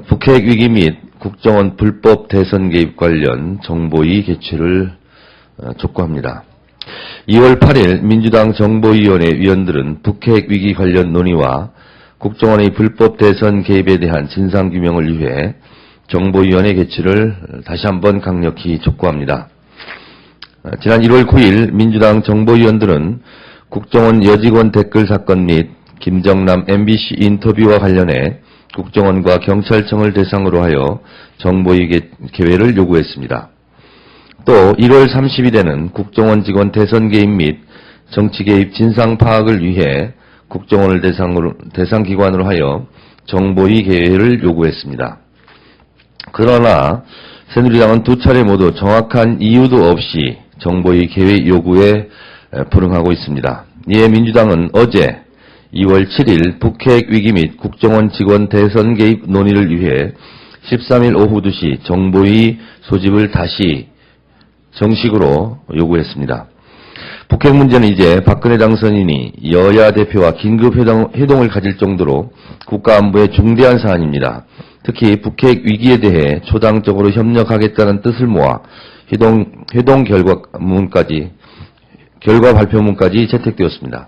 북핵 위기 및 국정원 불법 대선 개입 관련 정보위 개최를 촉구합니다. 2월 8일 민주당 정보위원회 위원들은 북핵 위기 관련 논의와 국정원의 불법 대선 개입에 대한 진상규명을 위해 정보위원회 개최를 다시 한번 강력히 촉구합니다. 지난 1월 9일 민주당 정보위원들은 국정원 여직원 댓글 사건 및 김정남 MBC 인터뷰와 관련해 국정원과 경찰청을 대상으로 하여 정보위 개회를 요구했습니다. 또 1월 30일에는 국정원 직원 대선 개입 및 정치 개입 진상 파악을 위해 국정원을 대상 기관으로 하여 정보위 개회를 요구했습니다. 그러나 새누리당은 두 차례 모두 정확한 이유도 없이 정보위 개회 요구에 불응하고 있습니다. 이에 민주당은 어제 2월 7일 북핵 위기 및 국정원 직원 대선 개입 논의를 위해 13일 오후 2시 정보위 소집을 다시 정식으로 요구했습니다. 북핵 문제는 이제 박근혜 당선인이 여야 대표와 긴급 회동을 가질 정도로 국가안보에 중대한 사안입니다. 특히 북핵 위기에 대해 초당적으로 협력하겠다는 뜻을 모아 회동 결과 발표문까지 채택되었습니다.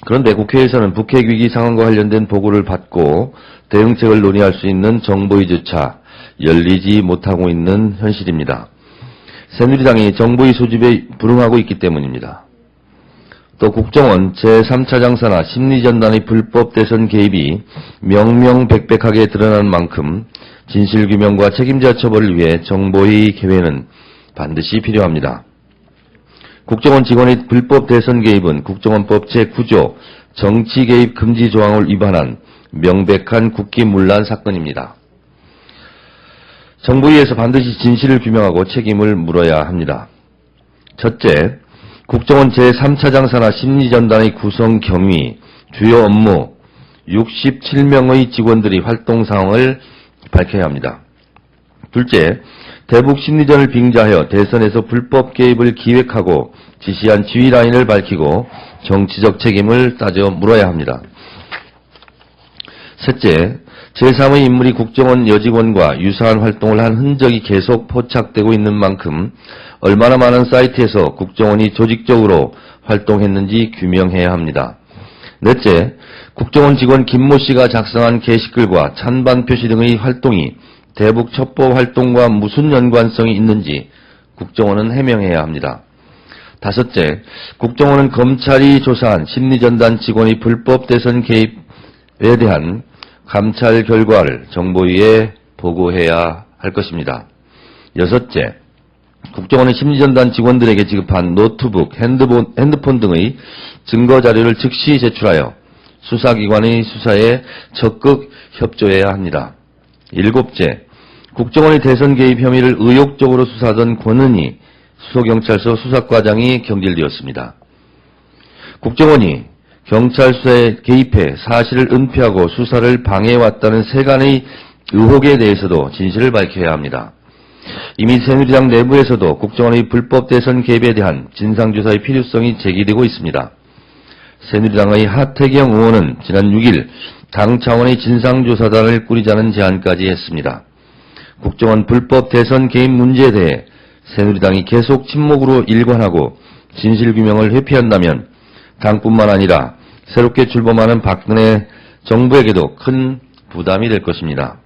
그런데 국회에서는 북핵 위기 상황과 관련된 보고를 받고 대응책을 논의할 수 있는 정보위조차 열리지 못하고 있는 현실입니다. 새누리당이 정보위 소집에 불응하고 있기 때문입니다. 또 국정원 제3차 장사나 심리전단의 불법 대선 개입이 명명백백하게 드러난 만큼 진실규명과 책임자 처벌을 위해 정보위 개회는 반드시 필요합니다. 국정원 직원의 불법 대선 개입은 국정원법 제9조 정치개입 금지 조항을 위반한 명백한 국기문란 사건입니다. 정보위에서 반드시 진실을 규명하고 책임을 물어야 합니다. 첫째, 국정원 제3차 장사나 심리전단의 구성 경위, 주요 업무, 67명의 직원들이 활동 상황을 밝혀야 합니다. 둘째, 대북 심리전을 빙자하여 대선에서 불법 개입을 기획하고 지시한 지휘 라인을 밝히고 정치적 책임을 따져 물어야 합니다. 셋째, 제3의 인물이 국정원 여직원과 유사한 활동을 한 흔적이 계속 포착되고 있는 만큼 얼마나 많은 사이트에서 국정원이 조직적으로 활동했는지 규명해야 합니다. 넷째, 국정원 직원 김모 씨가 작성한 게시글과 찬반 표시 등의 활동이 대북 첩보 활동과 무슨 연관성이 있는지 국정원은 해명해야 합니다. 다섯째, 국정원은 검찰이 조사한 심리전단 직원의 불법 대선 개입에 대한 감찰 결과를 정보위에 보고해야 할 것입니다. 여섯째, 국정원은 심리전단 직원들에게 지급한 노트북, 핸드폰 등의 증거자료를 즉시 제출하여 수사기관의 수사에 적극 협조해야 합니다. 일곱째, 국정원의 대선 개입 혐의를 의욕적으로 수사하던 권은희 수서경찰서 수사과장이 경질되었습니다. 국정원이 경찰 수사에 개입해 사실을 은폐하고 수사를 방해해왔다는 세간의 의혹에 대해서도 진실을 밝혀야 합니다. 이미 새누리당 내부에서도 국정원의 불법 대선 개입에 대한 진상조사의 필요성이 제기되고 있습니다. 새누리당의 하태경 의원은 지난 6일 당 차원의 진상조사단을 꾸리자는 제안까지 했습니다. 국정원 불법 대선 개입 문제에 대해 새누리당이 계속 침묵으로 일관하고 진실규명을 회피한다면 당뿐만 아니라 새롭게 출범하는 박근혜 정부에게도 큰 부담이 될 것입니다.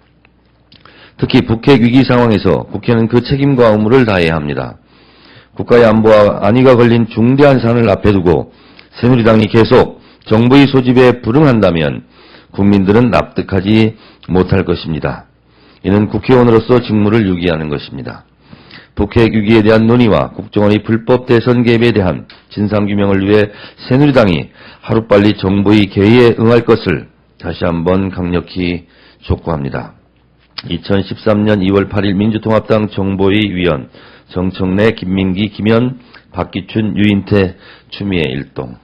특히 북핵 위기 상황에서 국회는 그 책임과 의무를 다해야 합니다. 국가의 안보와 안위가 걸린 중대한 사안을 앞에 두고 새누리당이 계속 정부의 소집에 불응한다면 국민들은 납득하지 못할 것입니다. 이는 국회의원으로서 직무를 유기하는 것입니다. 북핵 위기에 대한 논의와 국정원의 불법 대선 개입에 대한 진상규명을 위해 새누리당이 하루빨리 정부의 개의에 응할 것을 다시 한번 강력히 촉구합니다. 2013년 2월 8일 민주통합당 정보위 위원 정청래, 김민기, 김현, 박기춘, 유인태, 추미애 일동